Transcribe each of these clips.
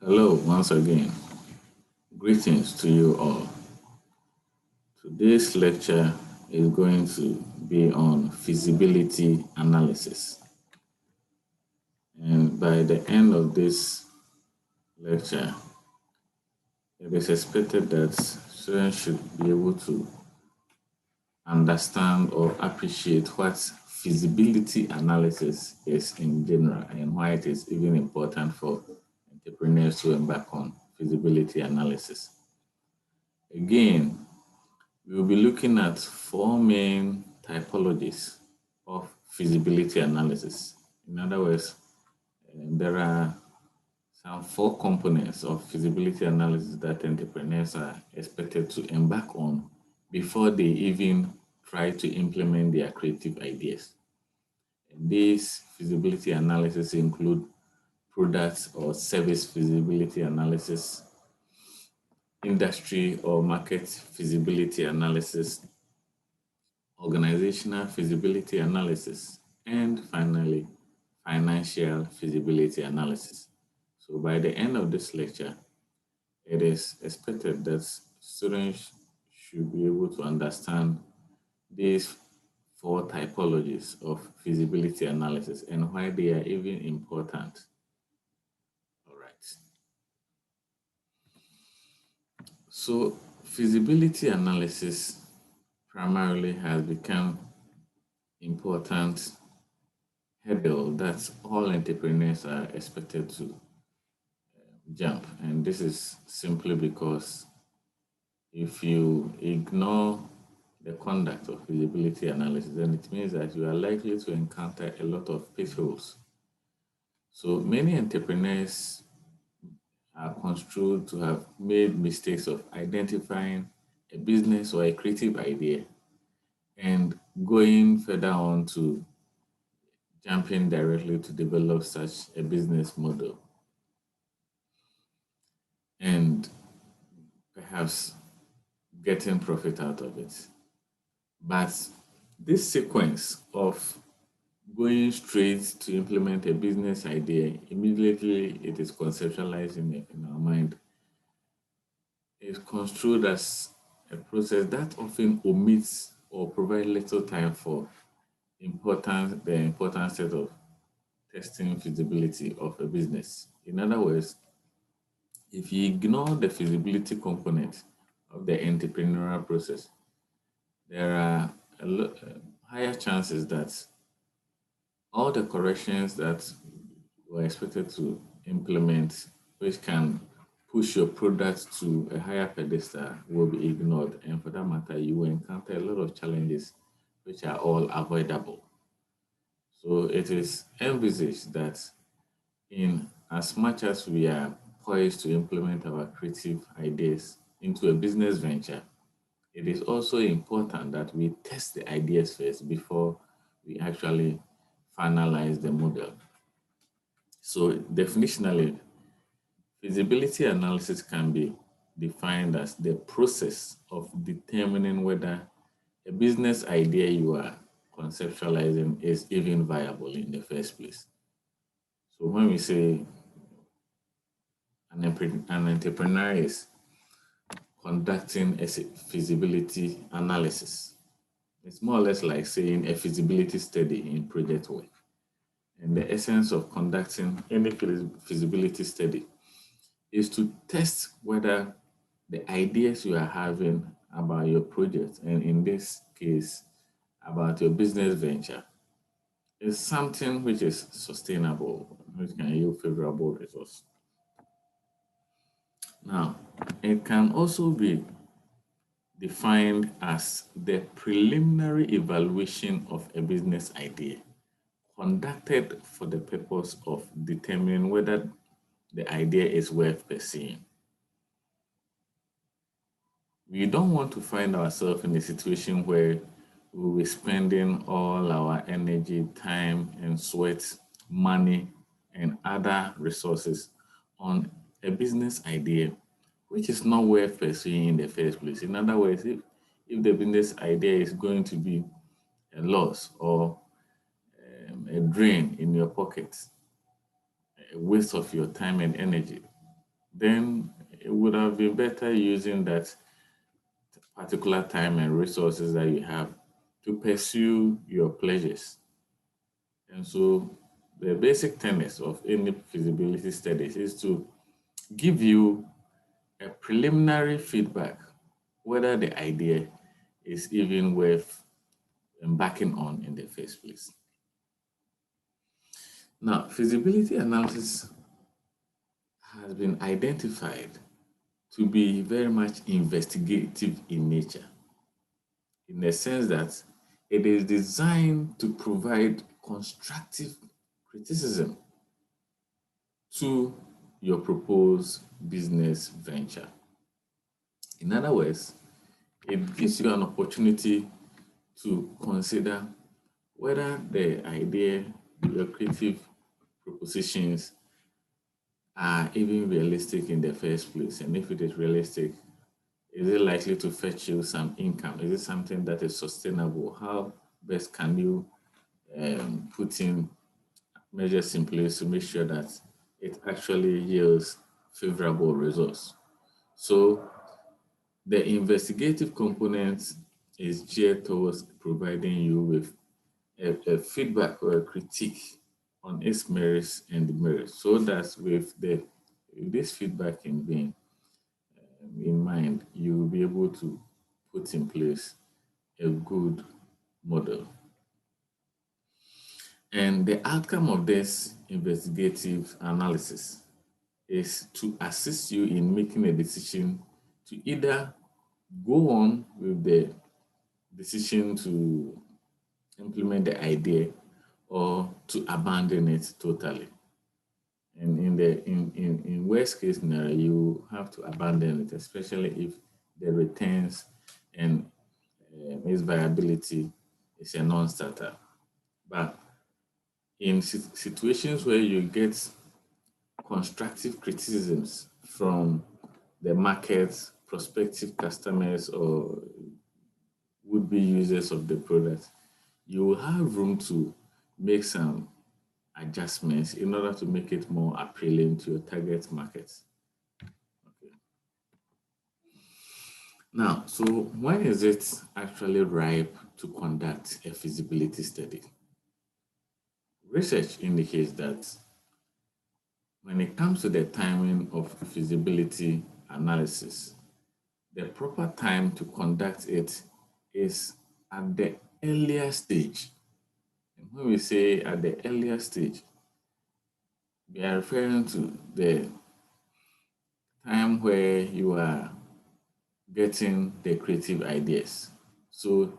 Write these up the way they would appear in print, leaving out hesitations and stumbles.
Hello, once again. Greetings to you all. Today's lecture is going to be on feasibility analysis. And by the end of this lecture, it is expected that students should be able to understand or appreciate what feasibility analysis is in general and why it is even important for entrepreneurs to embark on feasibility analysis. Again, we will be looking at four main typologies of feasibility analysis. In other words, there are some four components of feasibility analysis that entrepreneurs are expected to embark on before they even try to implement their creative ideas. And these feasibility analysis include product or service feasibility analysis, industry or market feasibility analysis, organizational feasibility analysis, and finally, financial feasibility analysis. So by the end of this lecture, it is expected that students should be able to understand these four typologies of feasibility analysis and why they are even important. All right. So feasibility analysis primarily has become important hurdle that all entrepreneurs are expected to jump. And this is simply because if you ignore the conduct of feasibility analysis, then it means that you are likely to encounter a lot of pitfalls. So many entrepreneurs are construed to have made mistakes of identifying a business or a creative idea and going further on to jumping directly to develop such a business model and perhaps getting profit out of it. But this sequence of going straight to implement a business idea, immediately it is conceptualized in our mind, is construed as a process that often omits or provides little time for the important set of testing feasibility of a business. In other words, if you ignore the feasibility component of the entrepreneurial process, there are higher chances that all the corrections that were expected to implement, which can push your product to a higher pedestal, will be ignored. And for that matter, you will encounter a lot of challenges which are all avoidable. So it is envisaged that in as much as we are poised to implement our creative ideas into a business venture, it is also important that we test the ideas first before we actually finalize the model. So definitionally, feasibility analysis can be defined as the process of determining whether a business idea you are conceptualizing is even viable in the first place. So when we say an entrepreneur is conducting a feasibility analysis, it's more or less like saying a feasibility study in project work. And the essence of conducting any feasibility study is to test whether the ideas you are having about your project, and in this case, about your business venture, is something which is sustainable, which can yield favorable results. Now, it can also be defined as the preliminary evaluation of a business idea conducted for the purpose of determining whether the idea is worth pursuing. We don't want to find ourselves in a situation where we'll be spending all our energy, time, and sweat, money, and other resources on a business idea which is not worth pursuing in the first place. In other words, if the business idea is going to be a loss or a drain in your pocket, a waste of your time and energy, then it would have been better using that particular time and resources that you have to pursue your pleasures. And so the basic tenets of any feasibility studies is to give you a preliminary feedback whether the idea is even worth embarking on in the first place. Now, feasibility analysis has been identified to be very much investigative in nature, in the sense that it is designed to provide constructive criticism to your proposed business venture. In other words, it gives you an opportunity to consider whether the idea, your creative propositions are even realistic in the first place. And if it is realistic, is it likely to fetch you some income? Is it something that is sustainable? How best can you put in measures in place to make sure that it actually yields favorable results? So the investigative component is geared towards providing you with a feedback or a critique on its merits and demerits, so that with this feedback in mind, you will be able to put in place a good model. And the outcome of this investigative analysis is to assist you in making a decision to either go on with the decision to implement the idea or to abandon it totally. And in worst case scenario, you have to abandon it, especially if the returns and its viability is a non-starter. But in situations where you get constructive criticisms from the market, prospective customers, or would-be users of the product, you will have room to make some adjustments in order to make it more appealing to your target market. Okay. Now, so when is it actually ripe to conduct a feasibility study? Research indicates that when it comes to the timing of feasibility analysis, the proper time to conduct it is at the earlier stage. And when we say at the earlier stage, we are referring to the time where you are getting the creative ideas. So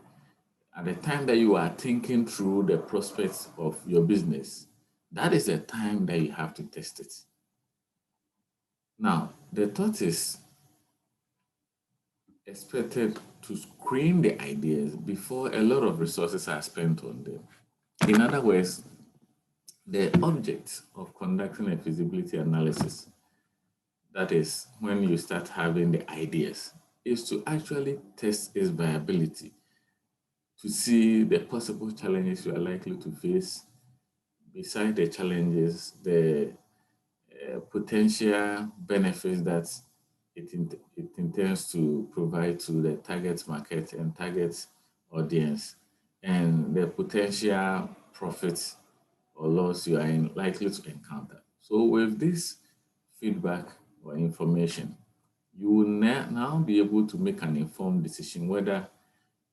at the time that you are thinking through the prospects of your business, that is the time that you have to test it. Now, the thought is expected to screen the ideas before a lot of resources are spent on them. In other words, the object of conducting a feasibility analysis, that is when you start having the ideas, is to actually test its viability, to see the possible challenges you are likely to face. Beside the challenges, the potential benefits that it intends to provide to the target market and target audience, and the potential profits or loss you are likely to encounter. So with this feedback or information, you will now be able to make an informed decision whether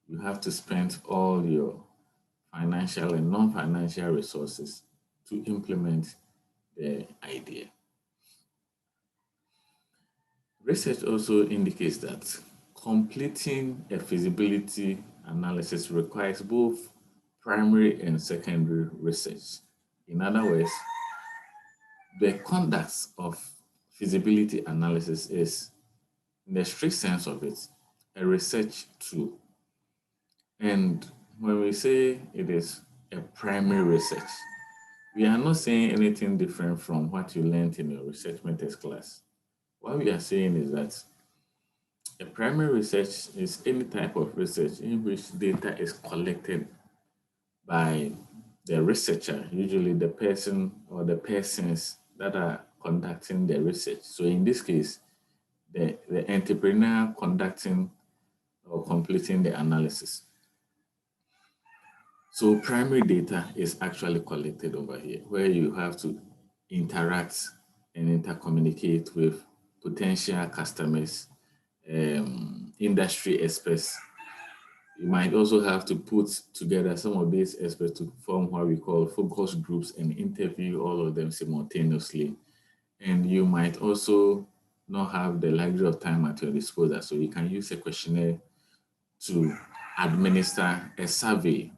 you have to spend all your financial and non-financial resources to implement the idea. Research also indicates that completing a feasibility analysis requires both primary and secondary research. In other words, the conduct of feasibility analysis is, in the strict sense of it, a research tool. And when we say it is a primary research, we are not saying anything different from what you learned in your research methods class. What we are saying is that a primary research is any type of research in which data is collected by the researcher, usually the person or the persons that are conducting the research. So in this case, the entrepreneur conducting or completing the analysis. So primary data is actually collected over here, where you have to interact and intercommunicate with potential customers, industry experts. You might also have to put together some of these experts to form what we call focus groups and interview all of them simultaneously. And you might also not have the luxury of time at your disposal. So you can use a questionnaire to administer a survey,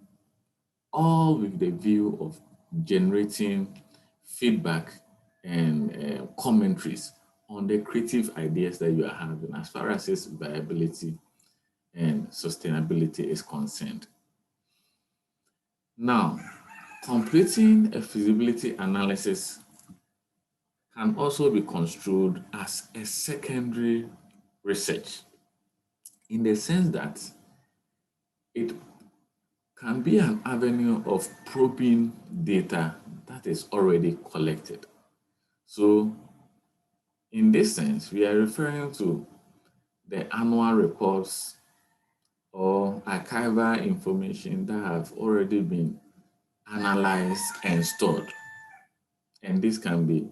all with the view of generating feedback and commentaries on the creative ideas that you are having as far as its viability and sustainability is concerned. Now, completing a feasibility analysis can also be construed as a secondary research in the sense that it can be an avenue of probing data that is already collected. So, in this sense, we are referring to the annual reports or archival information that have already been analyzed and stored. And this can be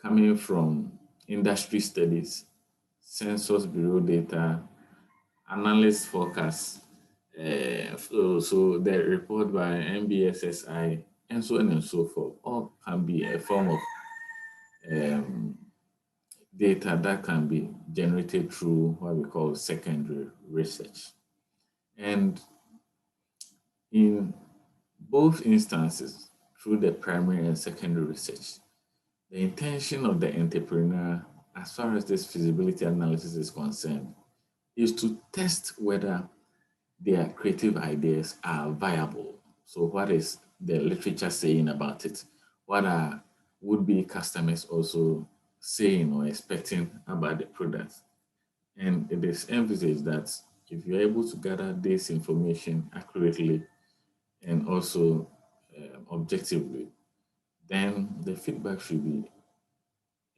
coming from industry studies, Census Bureau data, analyst forecasts, so the report by NBSSI, and so on and so forth, all can be a form of data that can be generated through what we call secondary research. And in both instances, through the primary and secondary research, the intention of the entrepreneur, as far as this feasibility analysis is concerned, is to test whether their creative ideas are viable. So what is the literature saying about it? What are would-be customers also saying or expecting about the product? And it is emphasized that if you're able to gather this information accurately and also objectively, then the feedback should be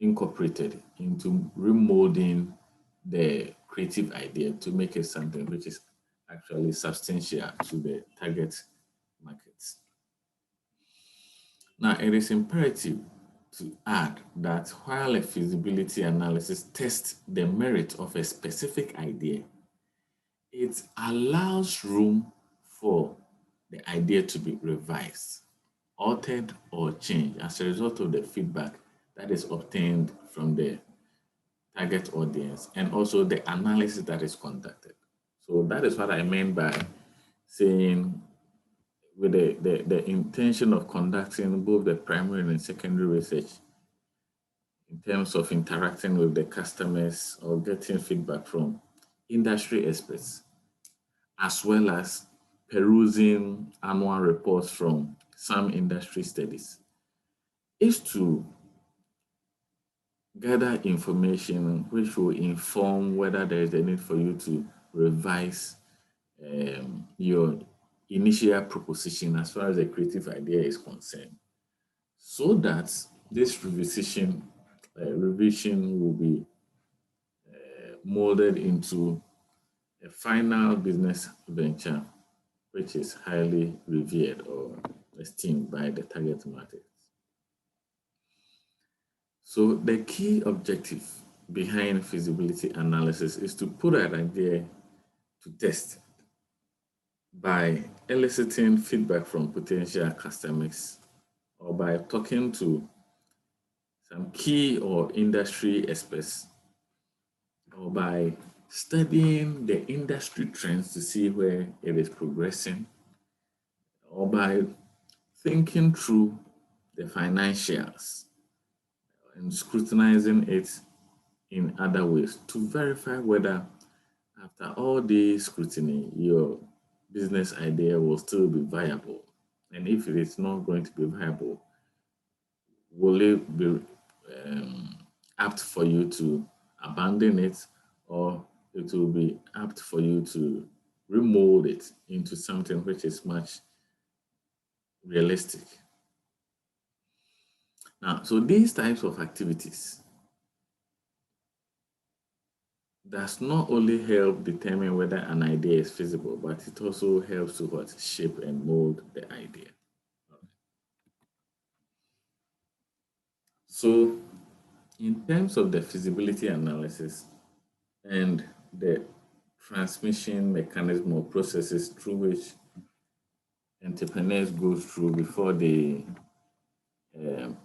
incorporated into remolding the creative idea to make it something which is actually substantial to the target markets. Now, it is imperative to add that while a feasibility analysis tests the merit of a specific idea, it allows room for the idea to be revised, altered, or changed as a result of the feedback that is obtained from the target audience and also the analysis that is conducted. So that is what I meant by saying with the intention of conducting both the primary and secondary research in terms of interacting with the customers or getting feedback from industry experts, as well as perusing annual reports from some industry studies, is to gather information which will inform whether there is a need for you to revise your initial proposition as far as a creative idea is concerned, so that this revision will be molded into a final business venture which is highly revered or esteemed by the target market. So the key objective behind feasibility analysis is to put an idea to test by eliciting feedback from potential customers or by talking to some key or industry experts or by studying the industry trends to see where it is progressing or by thinking through the financials and scrutinizing it in other ways to verify whether after all this scrutiny, your business idea will still be viable. And if it is not going to be viable, will it be apt for you to abandon it, or it will be apt for you to remold it into something which is much realistic? Now, so these types of activities does not only help determine whether an idea is feasible, but it also helps to what shape and mold the idea. So, in terms of the feasibility analysis and the transmission mechanism or processes through which entrepreneurs go through before they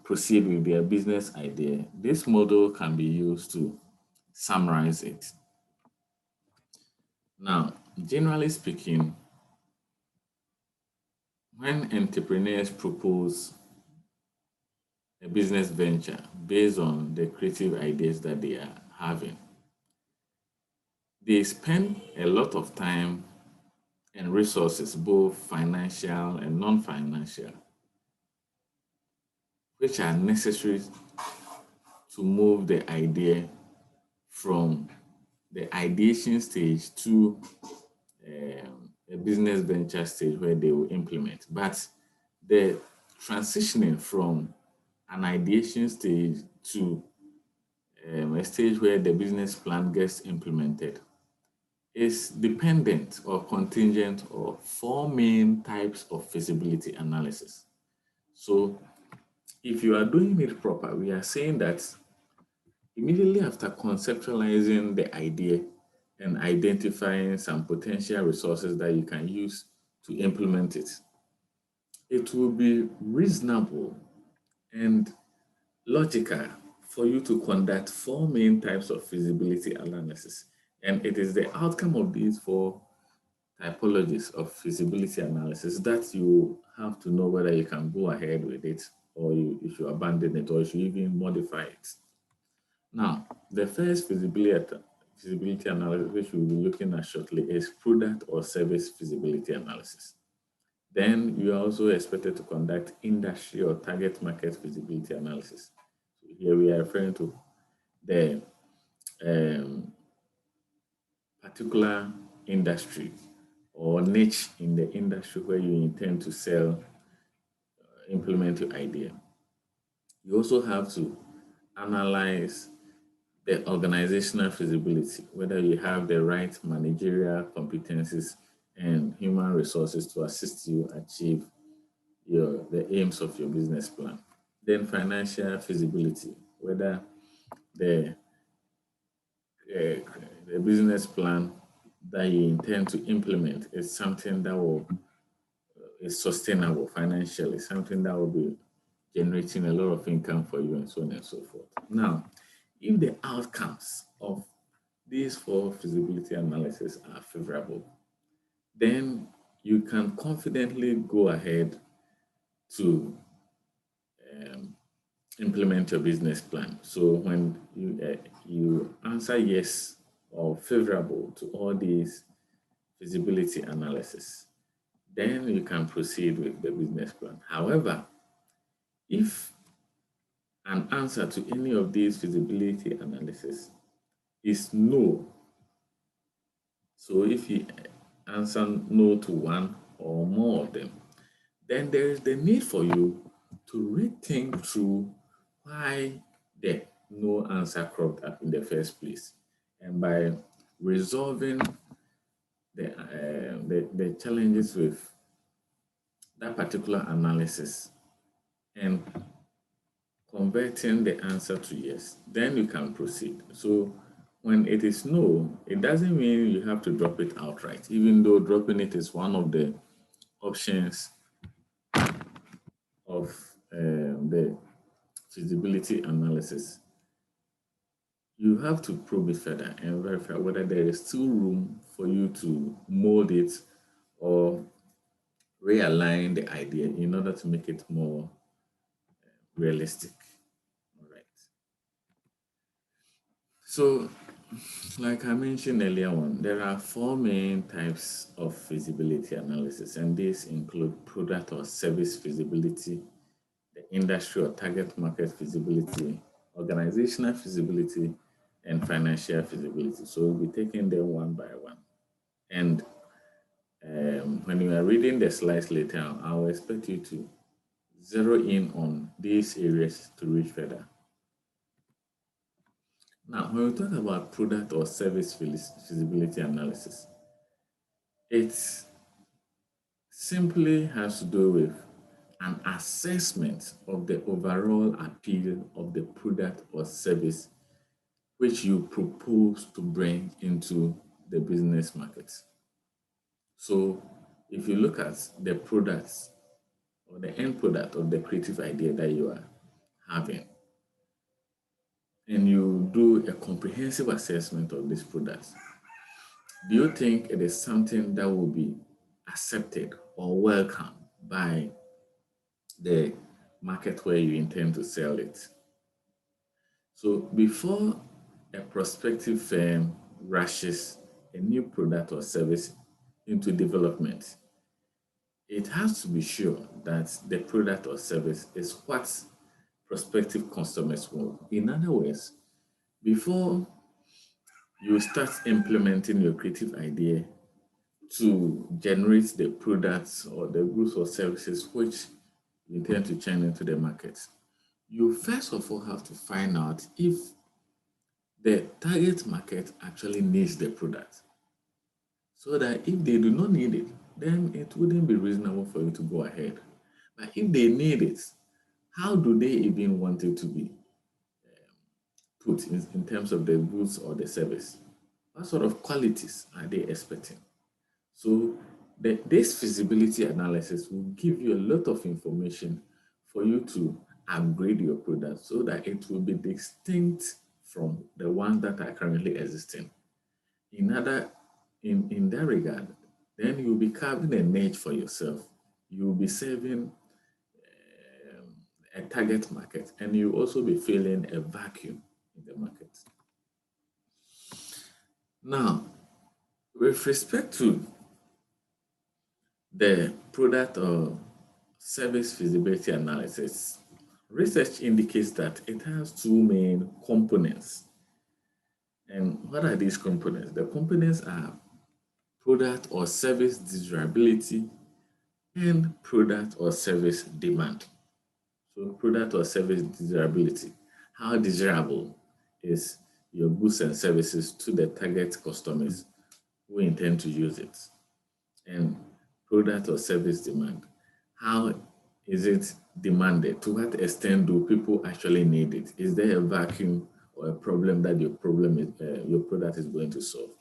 proceed with their business idea, this model can be used to summarize it. Now, generally speaking, when entrepreneurs propose a business venture based on the creative ideas that they are having, they spend a lot of time and resources, both financial and non financial, which are necessary to move the idea from the ideation stage to a business venture stage where they will implement. But the transitioning from an ideation stage to a stage where the business plan gets implemented is dependent or contingent of four main types of feasibility analysis. So if you are doing it proper, we are saying that immediately after conceptualizing the idea and identifying some potential resources that you can use to implement it, it will be reasonable and logical for you to conduct four main types of feasibility analysis. And it is the outcome of these four typologies of feasibility analysis that you have to know whether you can go ahead with it or you should abandon it or you should even modify it. Now, the first feasibility analysis, which we'll be looking at shortly, is product or service feasibility analysis. Then you are also expected to conduct industry or target market feasibility analysis. So here we are referring to the um, particular industry or niche in the industry where you intend to sell, implement your idea. You also have to analyze the organizational feasibility, whether you have the right managerial competencies and human resources to assist you achieve the aims of your business plan. Then financial feasibility, whether the uh, the business plan that you intend to implement is something that will is sustainable financially, something that will be generating a lot of income for you and so on and so forth. Now, if the outcomes of these four feasibility analysis are favorable, then you can confidently go ahead to implement your business plan. So when you answer yes or favorable to all these feasibility analysis, then you can proceed with the business plan. However, if an answer to any of these feasibility analysis is no, so if you answer no to one or more of them, then there is the need for you to rethink through why the no answer cropped up in the first place. And by resolving the challenges with that particular analysis and converting the answer to yes, then you can proceed. So when it is no, it doesn't mean you have to drop it outright, even though dropping it is one of the options of the feasibility analysis. You have to probe it further and verify whether there is still room for you to mold it or realign the idea in order to make it more realistic. All right. So, like I mentioned earlier on, there are four main types of feasibility analysis, and these include product or service feasibility, the industry or target market feasibility, organizational feasibility, and financial feasibility. So we'll be taking them one by one. And when you are reading the slides later on, I'll expect you to zero in on these areas to reach further. Now, when we talk about product or service feasibility analysis, it simply has to do with an assessment of the overall appeal of the product or service which you propose to bring into the business market. So, if you look at the products or the end product of the creative idea that you are having, and you do a comprehensive assessment of this product, do you think it is something that will be accepted or welcomed by the market where you intend to sell it? So before a prospective firm rushes a new product or service into development, it has to be sure that the product or service is what prospective customers want. In other words, before you start implementing your creative idea to generate the products or the goods or services which you intend to churn into the market, you first of all have to find out if the target market actually needs the product. So that if they do not need it, then it wouldn't be reasonable for you to go ahead. But if they need it, how do they even want it to be put in terms of the goods or the service? What sort of qualities are they expecting? So this feasibility analysis will give you a lot of information for you to upgrade your product so that it will be distinct from the ones that are currently existing. In other, in that regard, then you'll be carving a niche for yourself. You'll be serving a target market, and you'll also be filling a vacuum in the market. Now, with respect to the product or service feasibility analysis, research indicates that it has two main components. And what are these components? The components are product or service desirability and product or service demand. So product or service desirability. How desirable is your goods and services to the target customers who intend to use it? And product or service demand. How is it demanded? To what extent do people actually need it? Is there a vacuum or a problem that your product is going to solve?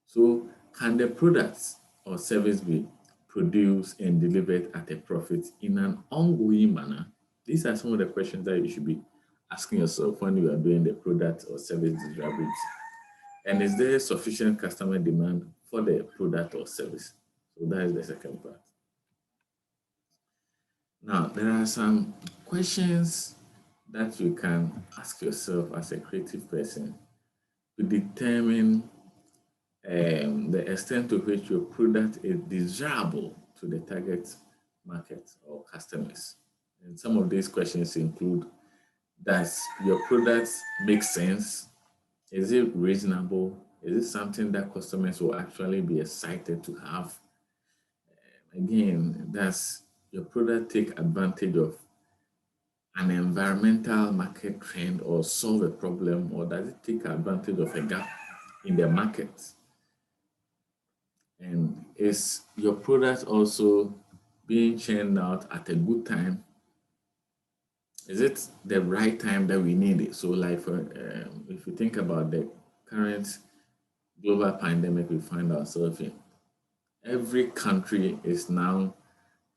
So, can the products or service be produced and delivered at a profit in an ongoing manner? These are some of the questions that you should be asking yourself when you are doing the product or service desirability. And is there sufficient customer demand for the product or service? So that is the second part. Now, there are some questions that you can ask yourself as a creative person to determine the extent to which your product is desirable to the target market or customers. And some of these questions include, does your product make sense? Is it reasonable? Is it something that customers will actually be excited to have? Again, does your product take advantage of an environmental market trend or solve a problem, or does it take advantage of a gap in the market? And is your product also being churned out at a good time? Is it the right time that we need it? So, like, if you think about the current global pandemic we find ourselves in, every country is now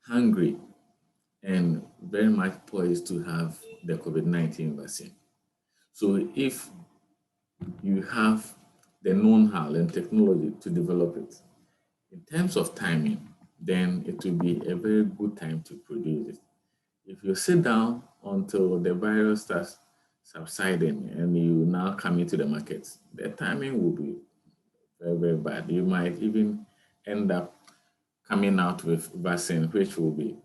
hungry and very much poised to have the COVID-19 vaccine. So, if you have the know-how and technology to develop it, in terms of timing, then it will be a very good time to produce it. If you sit down until the virus starts subsiding and you now come into the market, the timing will be very, very bad. You might even end up coming out with vaccine which will be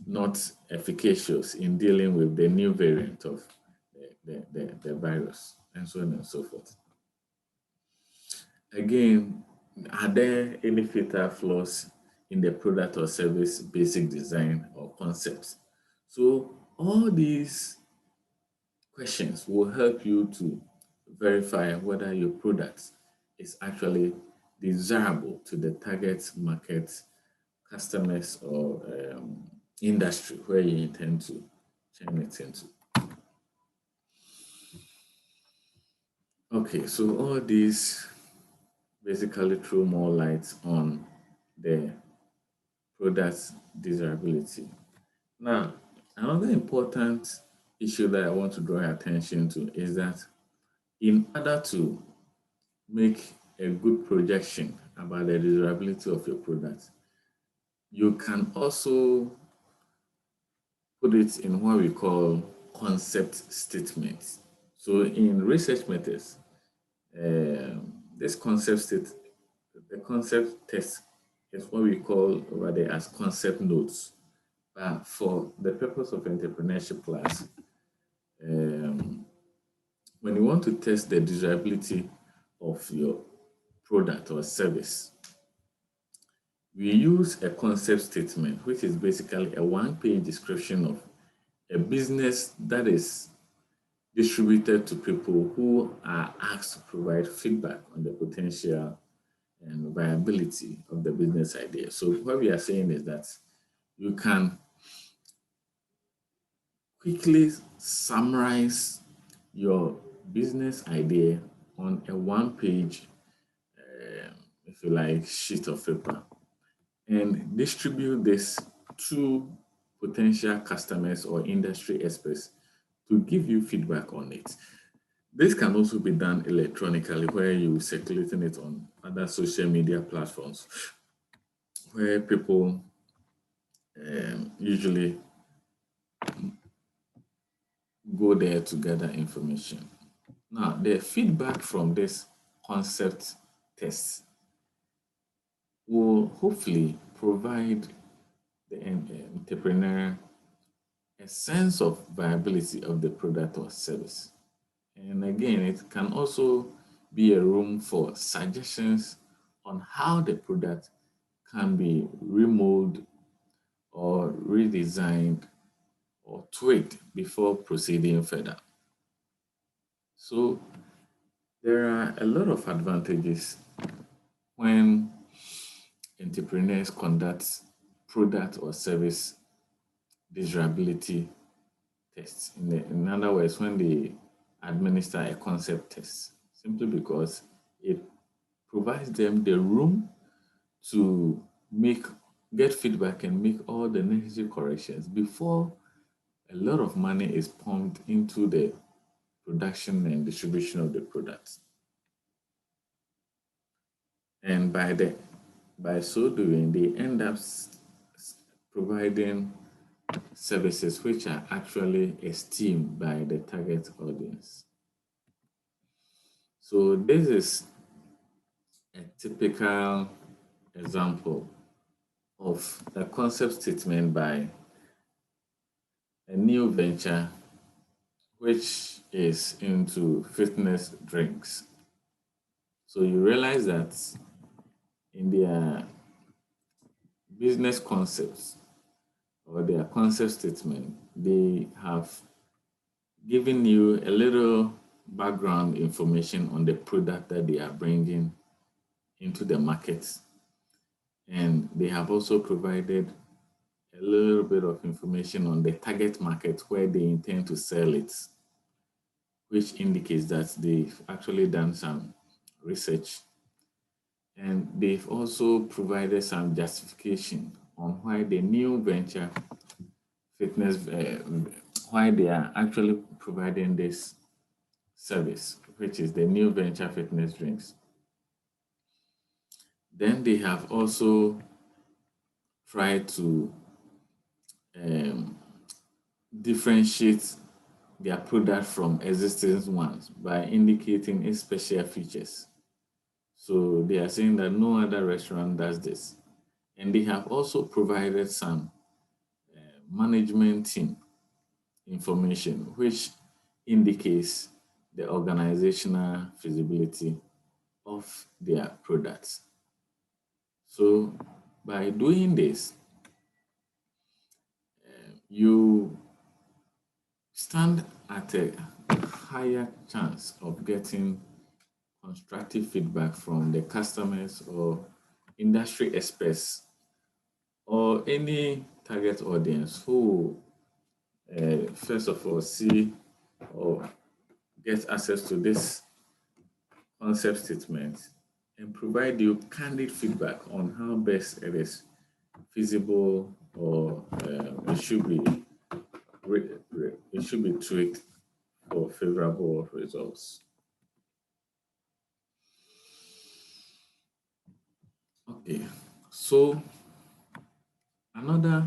not efficacious in dealing with the new variant of the virus, and so on and so forth. Again, are there any fatal flaws in the product or service basic design or concepts? So all these questions will help you to verify whether your product is actually desirable to the target market, customers, or industry where you intend to turn it into. Okay, so all these basically throw more light on the product's desirability. Now, another important issue that I want to draw your attention to is that in order to make a good projection about the desirability of your product, you can also put it in what we call concept statements. So in research methods, this the concept test is what we call over there as concept notes. But for the purpose of entrepreneurship class, um, when you want to test the desirability of your product or service, we use a concept statement, which is basically a one-page description of a business that is distributed to people who are asked to provide feedback on the potential and viability of the business idea. So what we are saying is that you can quickly summarize your business idea on a one-page, if you like, sheet of paper and distribute this to potential customers or industry experts to give you feedback on it. This can also be done electronically where you circulating it on other social media platforms where people usually go there to gather information. Now, the feedback from this concept test will hopefully provide the entrepreneur a sense of viability of the product or service. And again, it can also be a room for suggestions on how the product can be remolded or redesigned or tweaked before proceeding further. So there are a lot of advantages when entrepreneurs conduct product or service desirability tests. In other words, when they administer a concept test, simply because it provides them the room to get feedback and make all the necessary corrections before a lot of money is pumped into the production and distribution of the products. And by so doing, they end up providing services which are actually esteemed by the target audience. So this is a typical example of a concept statement by a new venture which is into fitness drinks. So you realize that in their business concepts or their concept statement, they have given you a little background information on the product that they are bringing into the market. And they have also provided a little bit of information on the target market where they intend to sell it, which indicates that they've actually done some research. And they've also provided some justification on why the new venture fitness, why they are actually providing this service, which is the new venture fitness drinks. Then they have also tried to um, differentiate their product from existing ones by indicating its special features. So they are saying that no other restaurant does this. And they have also provided some management team information, which indicates the organizational feasibility of their products. So by doing this, you stand at a higher chance of getting constructive feedback from the customers or industry experts or any target audience who, first of all, see or get access to this concept statement and provide you candid feedback on how best it is feasible or it should be tweaked for favorable results. Okay, so another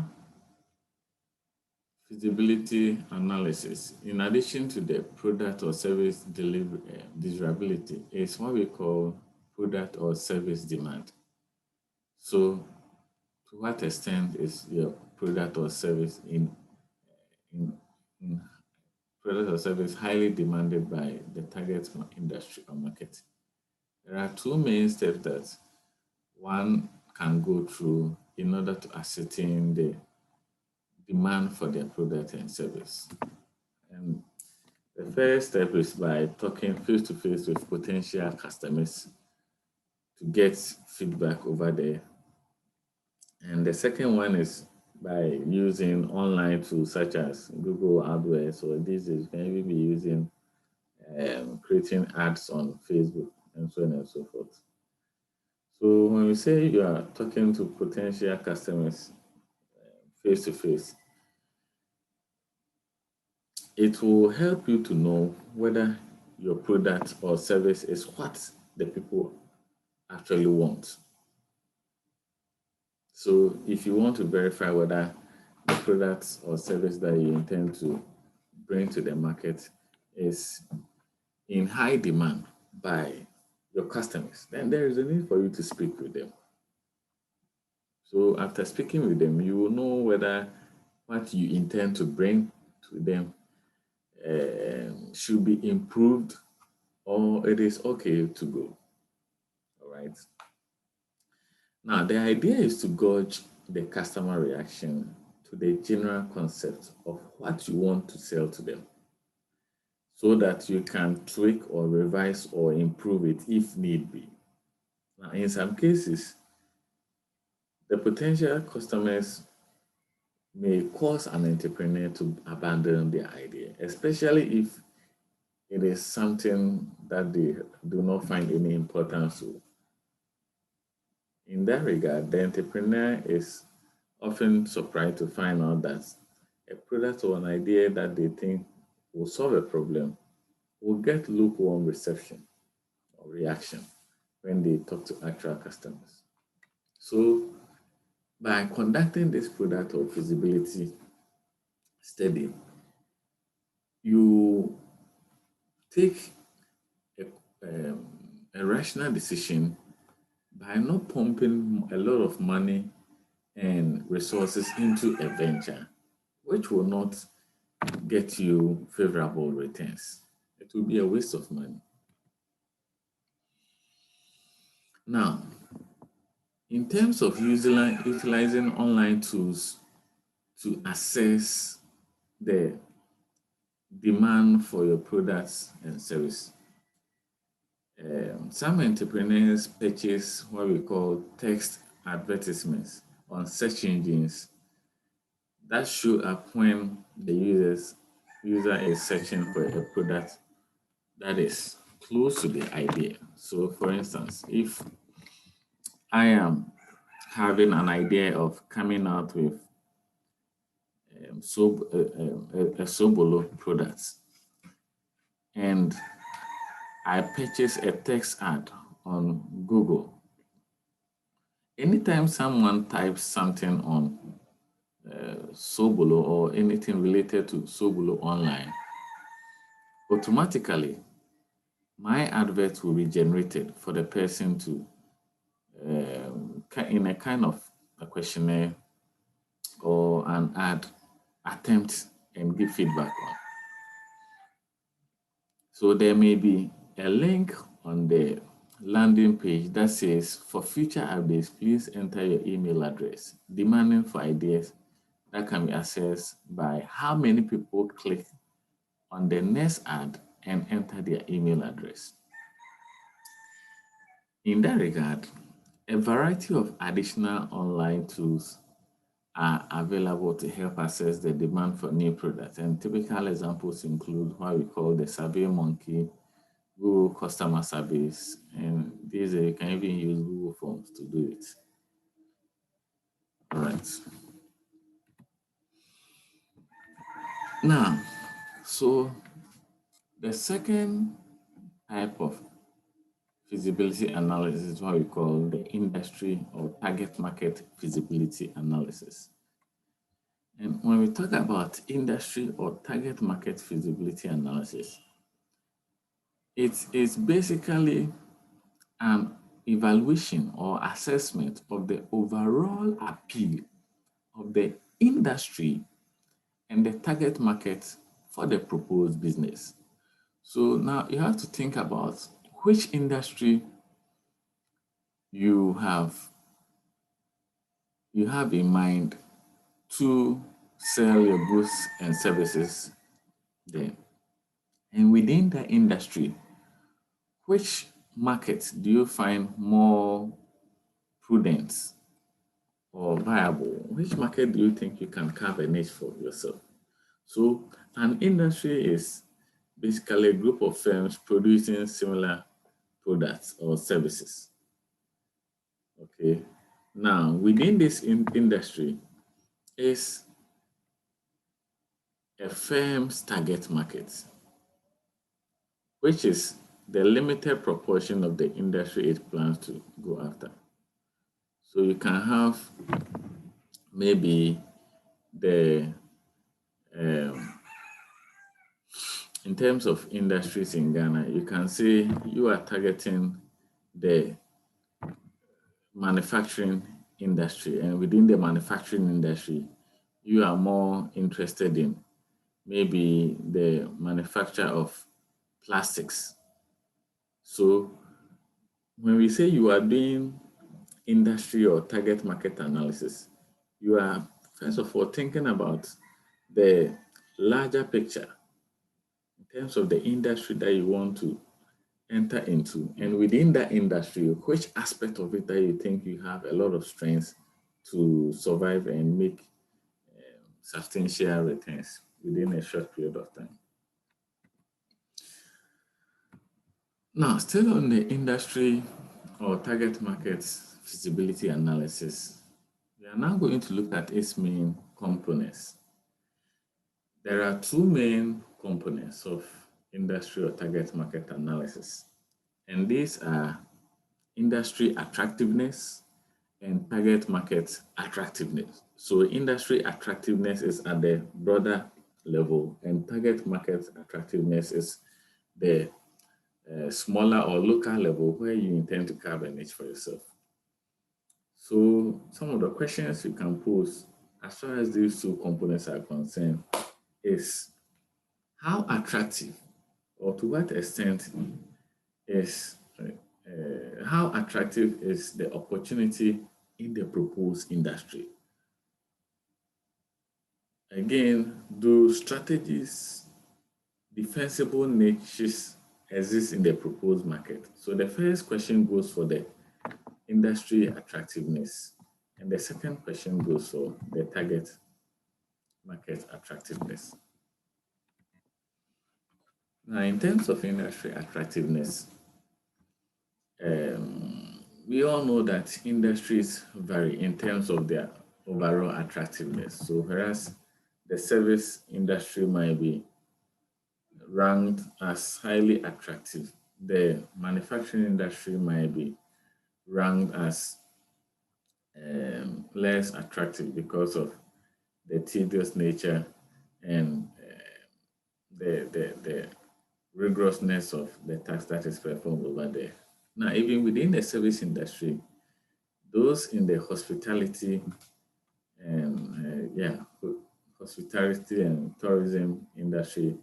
feasibility analysis, in addition to the product or service delivery desirability, is what we call product or service demand. So, to what extent is your product or service in, in product or service highly demanded by the target industry or market? There are two main steps that one can go through in order to ascertain the demand for their product and service. And the first step is by talking face to face with potential customers to get feedback over there. And the second one is by using online tools such as Google AdWords, or these days you can even be using creating ads on Facebook and so on and so forth. So when we say you are talking to potential customers face to face, it will help you to know whether your product or service is what the people actually want. So if you want to verify whether the product or service that you intend to bring to the market is in high demand by your customers, then there is a need for you to speak with them. So after speaking with them, you will know whether what you intend to bring to them should be improved or it is okay to go. All right. Now, the idea is to gauge the customer reaction to the general concept of what you want to sell to them so that you can tweak or revise or improve it if need be. Now, in some cases, the potential customers may cause an entrepreneur to abandon their idea, especially if it is something that they do not find any importance to. In that regard, the entrepreneur is often surprised to find out that a product or an idea that they think will solve a problem will get lukewarm reception or reaction when they talk to actual customers. So, by conducting this product or feasibility study, you take a, a rational decision by not pumping a lot of money and resources into a venture, which will not get you favorable returns. It will be a waste of money. Now, in terms of utilizing online tools to assess the demand for your products and service, some entrepreneurs purchase what we call text advertisements on search engines that show up when the user is searching for a product that is close to the idea. So, for instance, if I am having an idea of coming out with a Sobolo product, and I purchase a text ad on Google. Anytime someone types something on Sobolo or anything related to Sobolo online, automatically my advert will be generated for the person to, in a kind of a questionnaire or an ad, attempt and give feedback on. So there may be a link on the landing page that says, for future updates, please enter your email address, demanding for ideas that can be accessed by how many people click on the next ad and enter their email address. In that regard, a variety of additional online tools are available to help assess the demand for new products. And typical examples include what we call the Survey Monkey, Google Customer Service, and these you can even use Google Forms to do it. All right. Now, so the second type of feasibility analysis is what we call the industry or target market feasibility analysis. And when we talk about industry or target market feasibility analysis, it is basically an evaluation or assessment of the overall appeal of the industry and the target market for the proposed business. So now you have to think about which industry you have in mind to sell your goods and services there. And within the industry, which market do you find more prudent or viable? Which market do you think you can carve a niche for yourself? So an industry is basically a group of firms producing similar products or services. Okay. Now, within this industry is a firm's target market, which is the limited proportion of the industry it plans to go after. So you can have maybe the in terms of industries in Ghana, you can say you are targeting the manufacturing industry, and within the manufacturing industry, you are more interested in maybe the manufacture of plastics. So when we say you are doing industry or target market analysis, you are first of all thinking about the larger picture in terms of the industry that you want to enter into, and within that industry, which aspect of it that you think you have a lot of strengths to survive and make substantial returns within a short period of time. Now, still on the industry or target markets feasibility analysis, we are now going to look at its main components. There are two main components of industry or target market analysis, and these are industry attractiveness and target market attractiveness. So industry attractiveness is at the broader level, and target market attractiveness is the smaller or local level where you intend to carve a niche for yourself. So some of the questions you can pose as far as these two components are concerned is how attractive or to what extent is how attractive is the opportunity in the proposed industry? Again, do strategies, defensible niches exist in the proposed market? So the first question goes for the industry attractiveness, and the second question goes for the target market attractiveness. Now, in terms of industry attractiveness, we all know that industries vary in terms of their overall attractiveness. So whereas the service industry might be ranked as highly attractive, the manufacturing industry might be ranked as less attractive because of the tedious nature and the rigorousness of the task that is performed over there. Now, even within the service industry, those in the hospitality and hospitality and tourism industry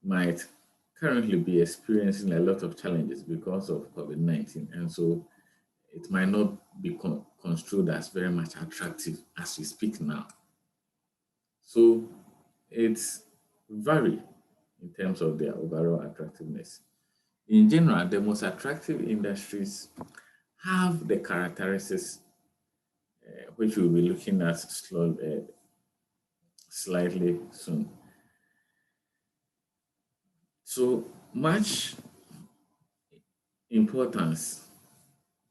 might currently be experiencing a lot of challenges because of COVID-19, and so it might not be construed as very much attractive as we speak now. So it's vary in terms of their overall attractiveness. In general, the most attractive industries have the characteristics which we'll be looking at slightly soon. So much importance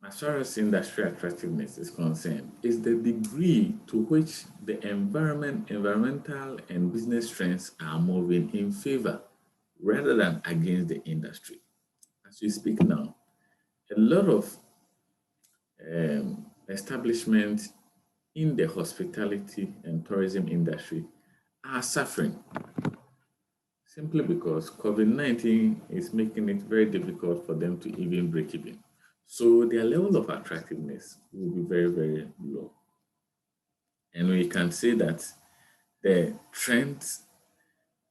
as far as industry attractiveness is concerned is the degree to which the environmental and business trends are moving in favor rather than against the industry. As we speak now, a lot of establishments in the hospitality and tourism industry are suffering simply because COVID-19 is making it very difficult for them to even break even. So their level of attractiveness will be very, very low. And we can say that the trend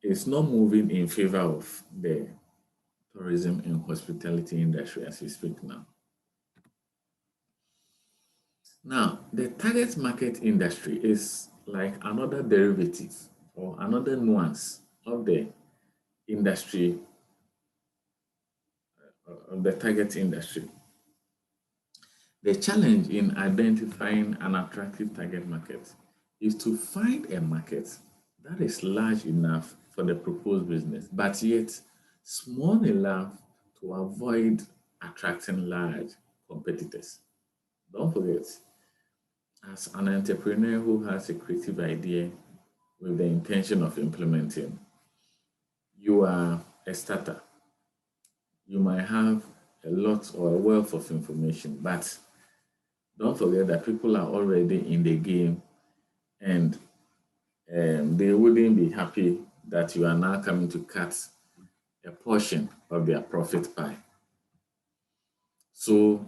is not moving in favor of the tourism and hospitality industry as we speak now. Now, the target market industry is like another derivative or another nuance of the industry, of the target industry. The challenge in identifying an attractive target market is to find a market that is large enough for the proposed business, but yet small enough to avoid attracting large competitors. Don't forget, as an entrepreneur who has a creative idea with the intention of implementing, you are a starter. You might have a lot or a wealth of information, but don't forget that people are already in the game and they wouldn't be happy that you are now coming to cut a portion of their profit pie. So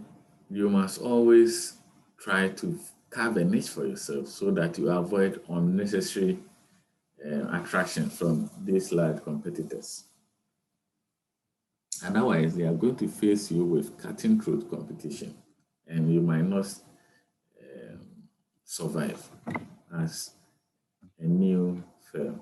you must always try to carve a niche for yourself so that you avoid unnecessary attraction from these large competitors. Otherwise, they are going to face you with cutting throat competition and you might not survive as a new firm.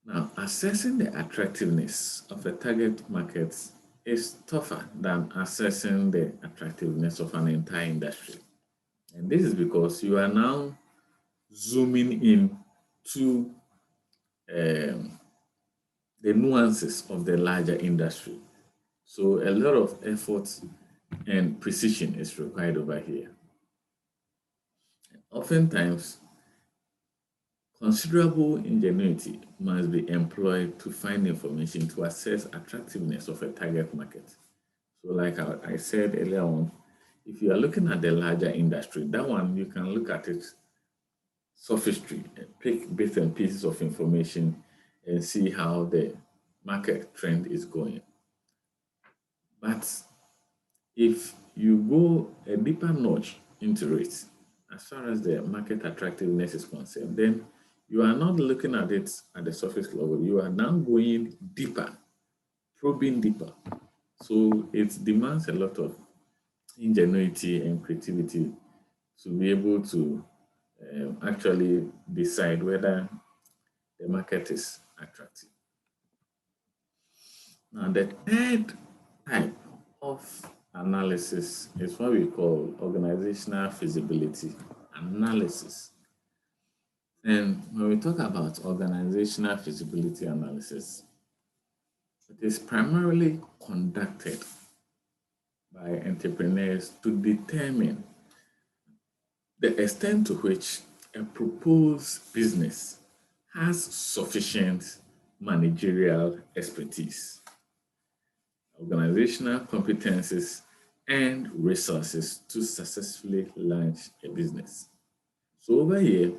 Now, assessing the attractiveness of a target market is tougher than assessing the attractiveness of an entire industry. And this is because you are now zooming in to the nuances of the larger industry. So a lot of effort and precision is required over here. Oftentimes, considerable ingenuity must be employed to find information to assess attractiveness of a target market. So like I said earlier on, if you are looking at the larger industry, that one you can look at it sophistry, pick bits and pieces of information and see how the market trend is going. But if you go a deeper notch into it, as far as the market attractiveness is concerned, then you are not looking at it at the surface level. You are now going deeper, probing deeper. So it demands a lot of ingenuity and creativity to be able to actually decide whether the market is attractive. Now, the third type of analysis is what we call organizational feasibility analysis. And when we talk about organizational feasibility analysis, it is primarily conducted by entrepreneurs to determine the extent to which a proposed business has sufficient managerial expertise, organizational competencies, and resources to successfully launch a business. So over here,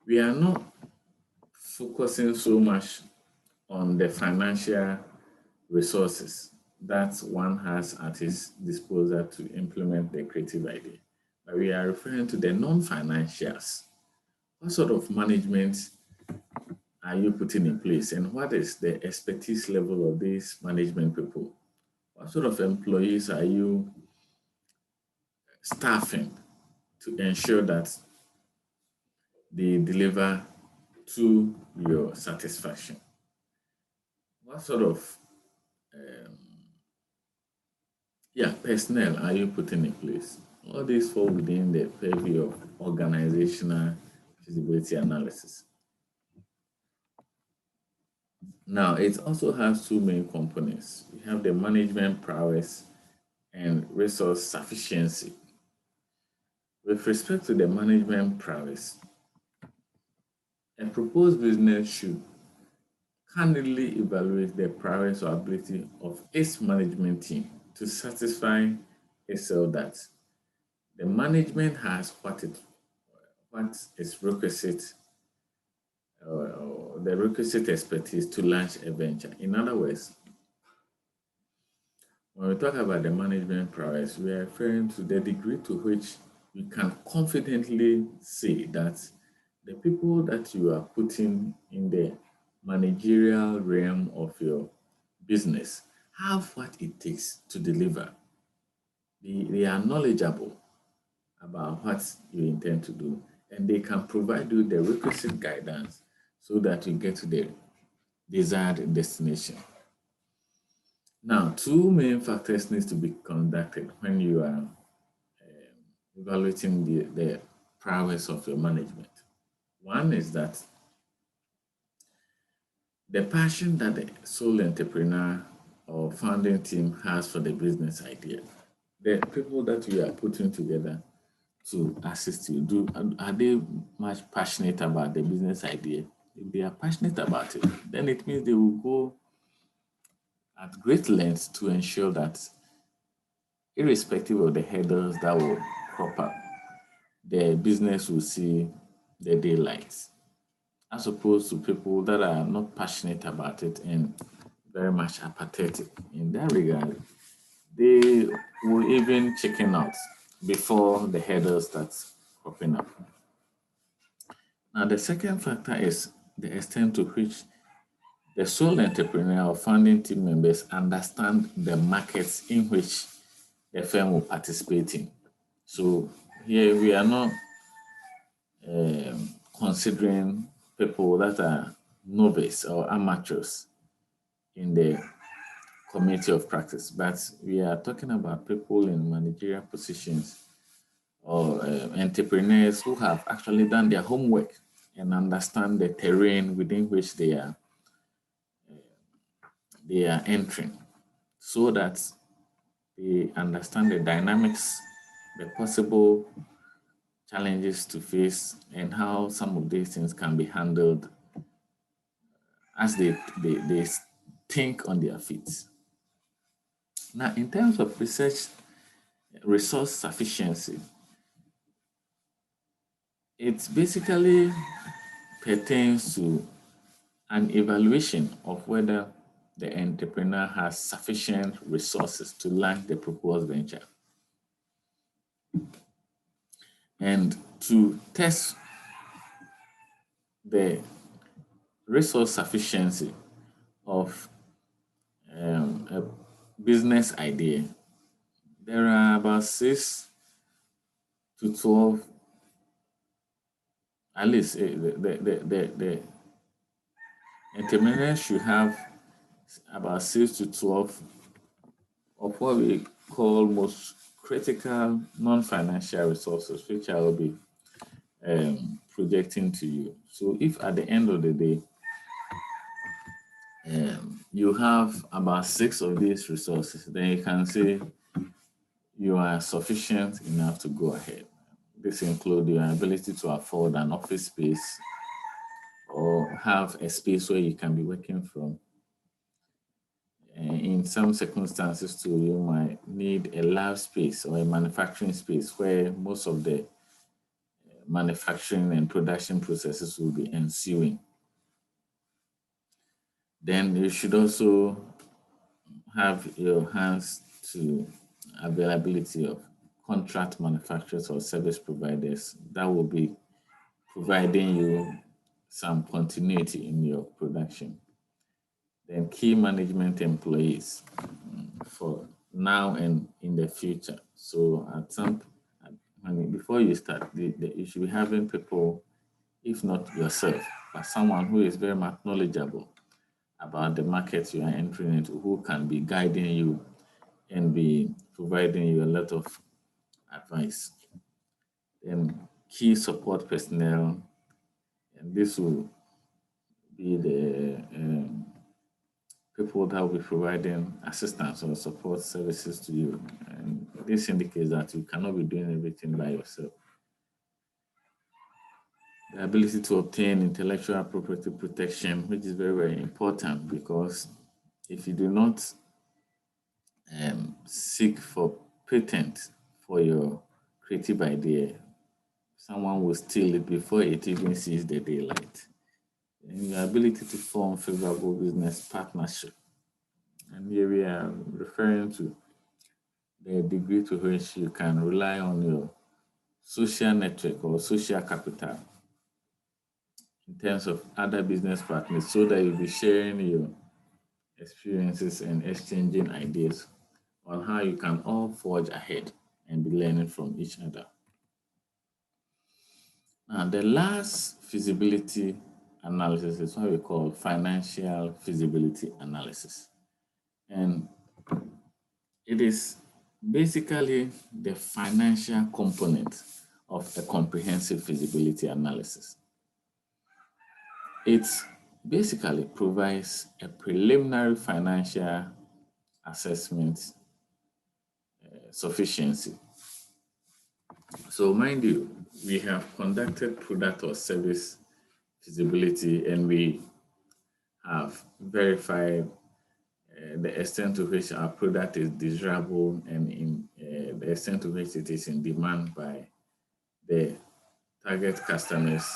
we are not focusing so much on the financial resources that one has at his disposal to implement the creative idea. But we are referring to the non-financials. What sort of management are you putting in place and what is the expertise level of these management people? What sort of employees are you staffing to ensure that they deliver to your satisfaction. What sort of personnel are you putting in place? All these fall within the purview of organizational feasibility analysis. Now, it also has two main components. We have the management prowess and resource sufficiency. With respect to the management prowess, a proposed business should candidly evaluate the prowess or ability of its management team to satisfy itself that the management has what is requisite or the requisite expertise to launch a venture. In other words, when we talk about the management prowess, we are referring to the degree to which you can confidently say that the people that you are putting in the managerial realm of your business have what it takes to deliver. They are knowledgeable about what you intend to do, and they can provide you the requisite guidance so that you get to the desired destination. Now, two main factors need to be conducted when you are evaluating the prowess of your management. One is that the passion that the sole entrepreneur or founding team has for the business idea. The people that you are putting together to assist you, are they much passionate about the business idea? If they are passionate about it, then it means they will go at great lengths to ensure that, irrespective of the hurdles that will crop up, the business will see the daylight, as opposed to people that are not passionate about it and very much apathetic. In that regard, they will even chicken out before the hurdles start cropping up. Now, the second factor is the extent to which the sole entrepreneur or founding team members understand the markets in which the firm will participate in. So here we are not considering people that are novice or amateurs in the community of practice, but we are talking about people in managerial positions or entrepreneurs who have actually done their homework and understand the terrain within which they are entering, so that they understand the dynamics, the possible challenges to face, and how some of these things can be handled as they think on their feet. Now, in terms of resource sufficiency, it basically pertains to an evaluation of whether the entrepreneur has sufficient resources to launch the proposed venture. And to test the resource sufficiency of a business idea, there are about 6 to 12, at least the entrepreneur should have about 6 to 12 of what we call most critical non-financial resources, which I will be projecting to you. So if at the end of the day, you have about 6 of these resources, then you can say you are sufficient enough to go ahead. This includes your ability to afford an office space or have a space where you can be working from. In some circumstances too, you might need a lab space or a manufacturing space where most of the manufacturing and production processes will be ensuing. Then you should also have your hands to availability of contract manufacturers or service providers that will be providing you some continuity in your production. Then key management employees for now and in the future. So before you start, you should be having people if not yourself, but someone who is very much knowledgeable about the market you are entering into, who can be guiding you and be providing you a lot of advice. Then key support personnel, and this will be the people that will be providing assistance or support services to you. And this indicates that you cannot be doing everything by yourself. The ability to obtain intellectual property protection, which is very, very important, because if you do not seek for patent for your creative idea, someone will steal it before it even sees the daylight. And your ability to form favorable business partnership. And here we are referring to the degree to which you can rely on your social network or social capital in terms of other business partners, so that you'll be sharing your experiences and exchanging ideas on how you can all forge ahead and be learning from each other. Now, the last feasibility analysis is what we call financial feasibility analysis. And it is basically the financial component of a comprehensive feasibility analysis. It basically provides a preliminary financial assessment sufficiency. So, mind you, we have conducted product or service feasibility, and we have verified the extent to which our product is desirable, and in the extent to which it is in demand by the target customers.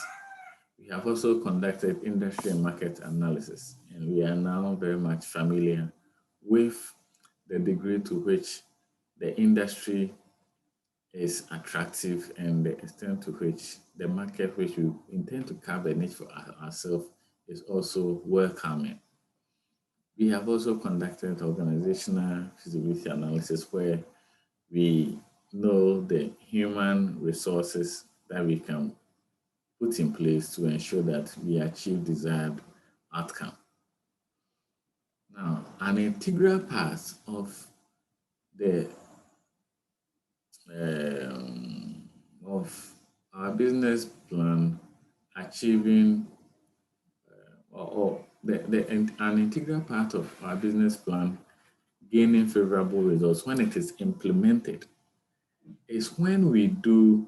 We have also conducted industry and market analysis, and we are now very much familiar with the degree to which the industry is attractive and the extent to which the market which we intend to carve a niche for ourselves is also welcoming. We have also conducted organizational feasibility analysis, where we know the human resources that we can put in place to ensure that we achieve desired outcome. Now, an integral part of the of our business plan achieving an integral part of our business plan gaining favorable results when it is implemented is when we do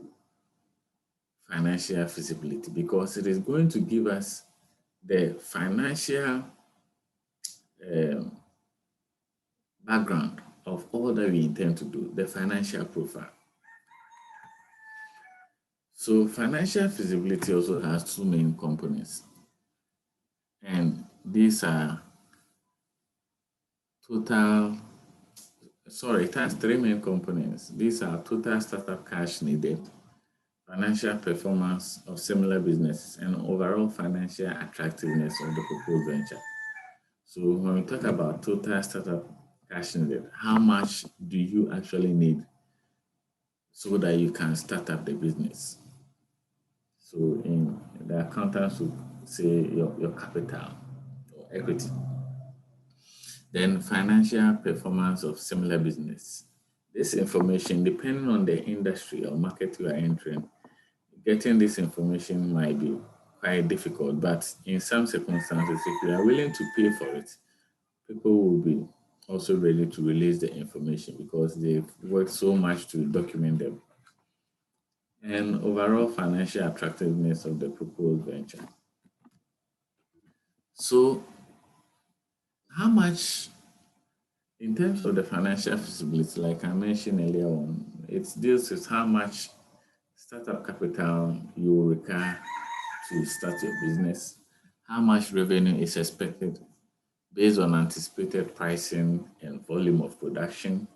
financial feasibility, because it is going to give us the financial background of all that we intend to do, the financial profile. So financial feasibility also has two main components, and these are it has three main components. These are total startup cash needed, financial performance of similar businesses, and overall financial attractiveness of the proposed venture. So when we talk about total startup cash needed, how much do you actually need so that you can start up the business? So in the accountants would say your capital or equity. Then financial performance of similar business. This information, depending on the industry or market you are entering, getting this information might be quite difficult, but in some circumstances, if you are willing to pay for it, people will be also ready to release the information because they've worked so much to document them. And overall financial attractiveness of the proposed venture. So, how much, in terms of the financial feasibility, like I mentioned earlier on, it deals with how much startup capital you will require to start your business, how much revenue is expected based on anticipated pricing and volume of production,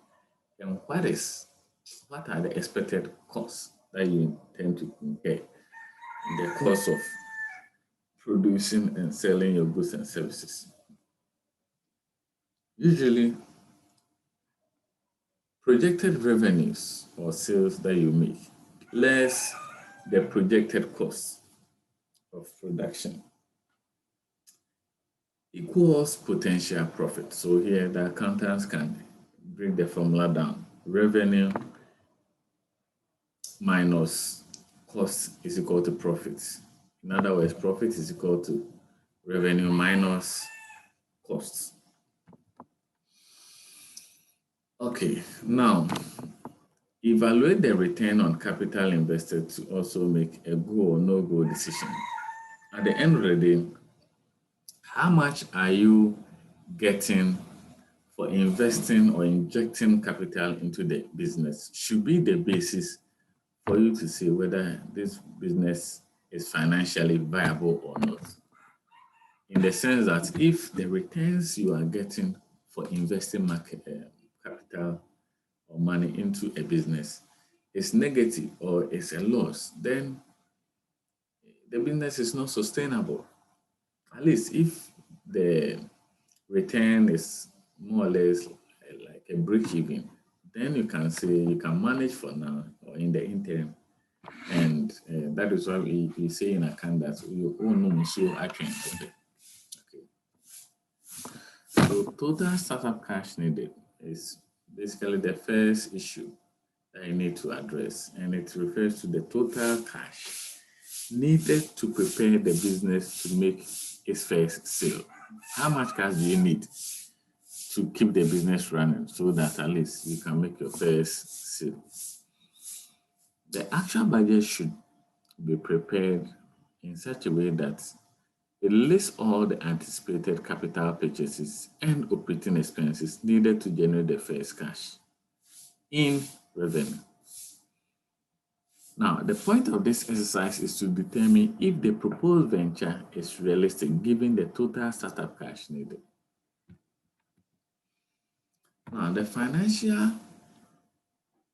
and what are the expected costs that you intend to incur in the course of producing and selling your goods and services. Usually, projected revenues or sales that you make less the projected costs of production equals potential profit. So here the accountants can bring the formula down. Revenue minus cost is equal to profit. In other words, profit is equal to revenue minus costs. Okay, now evaluate the return on capital invested to also make a go or no go decision. At the end of the day, how much are you getting for investing or injecting capital into the business should be the basis for you to say whether this business is financially viable or not. In the sense that if the returns you are getting for investing capital or money into a business is negative or is a loss, then the business is not sustainable. At least if the return is more or less like a break even, then you can say you can manage for now or in the interim. And that is why we say in account that you own so action. Okay. So total startup cash needed is basically the first issue that you need to address, and it refers to the total cash needed to prepare the business to make its first sale. How much cash do you need to keep the business running so that at least you can make your first sale? The actual budget should be prepared in such a way that it lists all the anticipated capital purchases and operating expenses needed to generate the first cash in revenue. Now, the point of this exercise is to determine if the proposed venture is realistic given the total startup cash needed. Now, the financial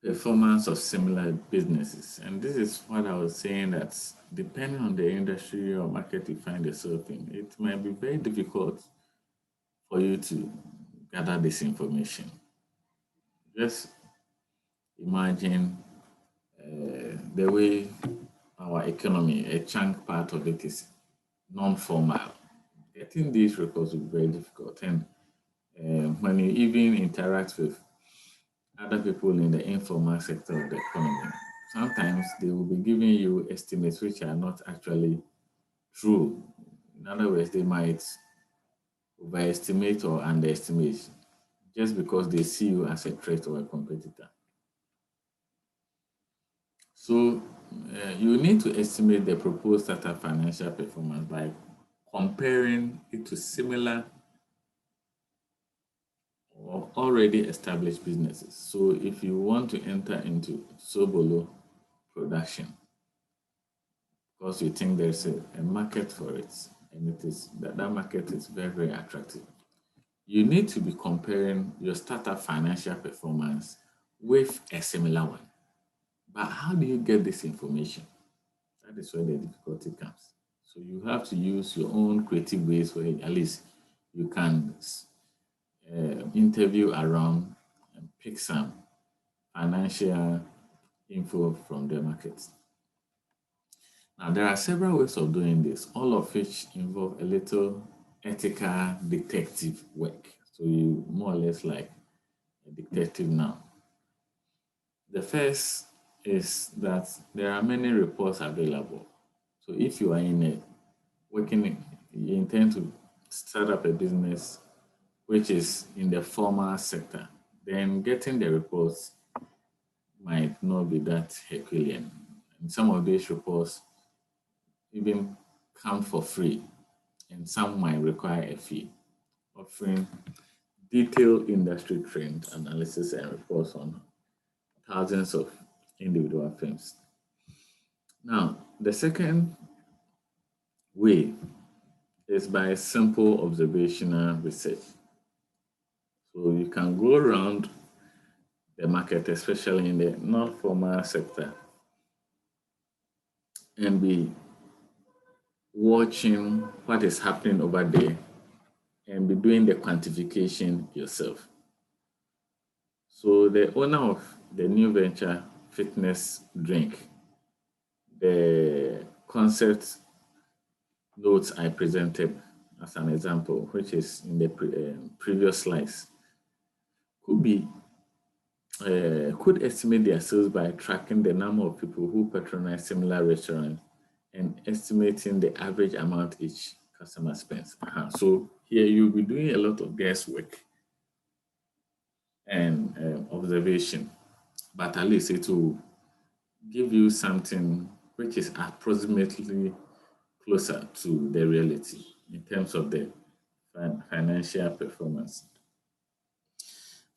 performance of similar businesses, and this is what I was saying, that depending on the industry or market you find yourself in, it might be very difficult for you to gather this information. Just imagine the way our economy, a chunk part of it is non-formal. Getting these records will be very difficult. And when you even interact with other people in the informal sector of the economy, sometimes they will be giving you estimates which are not actually true. In other words, they might overestimate or underestimate just because they see you as a threat or a competitor. So you need to estimate the proposed startup financial performance by comparing it to similar or already established businesses. So if you want to enter into Sobolo production, because you think there's a market for it, and it is that market is very, very attractive, you need to be comparing your startup financial performance with a similar one. But how do you get this information? That is where the difficulty comes. So you have to use your own creative ways where at least you can interview around and pick some financial info from the market. Now, there are several ways of doing this, all of which involve a little ethical detective work. So you more or less like a detective now. The first is that there are many reports available. So if you are in a you intend to start up a business which is in the formal sector, then getting the reports might not be that Herculean. And some of these reports even come for free, and some might require a fee, offering detailed industry trend analysis and reports on thousands of individual firms. Now, the second way is by simple observational research. So you can go around the market, especially in the non-formal sector, and be watching what is happening over there and be doing the quantification yourself. So the owner of the new venture fitness drink, the concept notes I presented as an example, which is in the previous slides, could be could estimate their sales by tracking the number of people who patronize similar restaurants and estimating the average amount each customer spends. So here you'll be doing a lot of guesswork and observation, but at least it will give you something which is approximately closer to the reality in terms of the financial performance.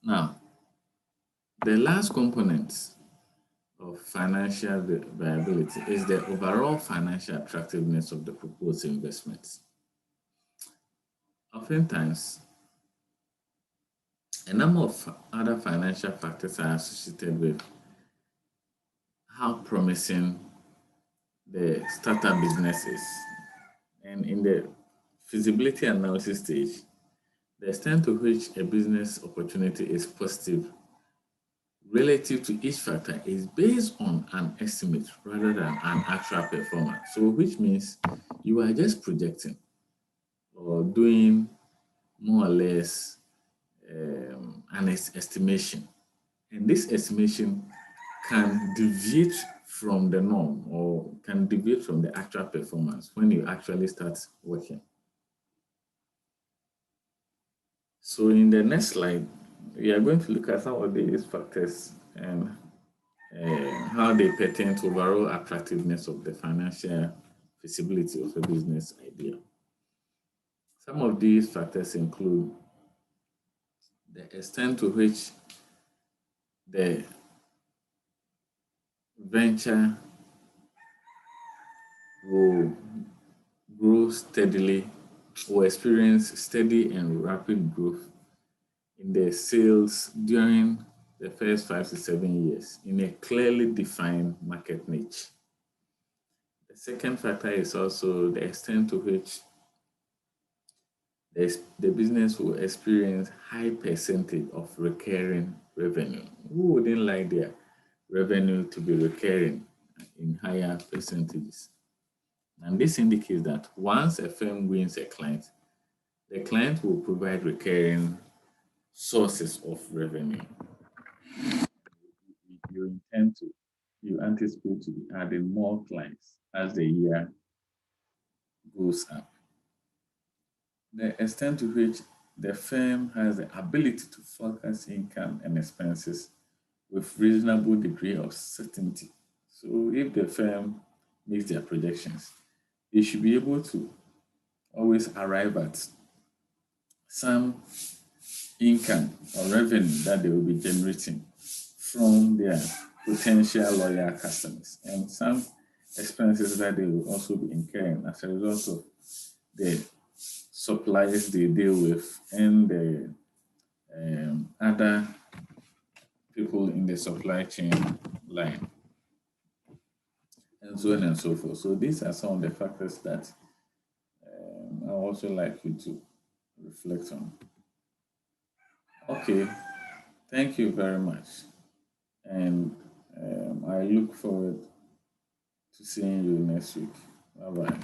Now, the last component of financial viability is the overall financial attractiveness of the proposed investments. Oftentimes, a number of other financial factors are associated with how promising the startup business is. And in the feasibility analysis stage, the extent to which a business opportunity is positive relative to each factor is based on an estimate rather than an actual performance. So, which means you are just projecting or doing more or less an estimation. And this estimation can deviate from the norm or can deviate from the actual performance when you actually start working. So in the next slide, we are going to look at some of these factors and how they pertain to overall attractiveness of the financial feasibility of a business idea. Some of these factors include the extent to which the venture will grow steadily or experience steady and rapid growth in their sales during the first 5 to 7 years in a clearly defined market niche. The second factor is also the extent to which the business will experience high percentage of recurring revenue. Who wouldn't like their revenue to be recurring in higher percentages? And this indicates that once a firm wins a client, the client will provide recurring sources of revenue. You anticipate to be adding more clients as the year goes up. The extent to which the firm has the ability to forecast income and expenses with reasonable degree of certainty. So if the firm makes their projections, they should be able to always arrive at some income or revenue that they will be generating from their potential loyal customers and some expenses that they will also be incurring as a result of the suppliers they deal with and the other people in the supply chain line, and so on and so forth. So these are some of the factors that I also like you to reflect on. Okay, thank you very much. And I look forward to seeing you next week. Bye bye.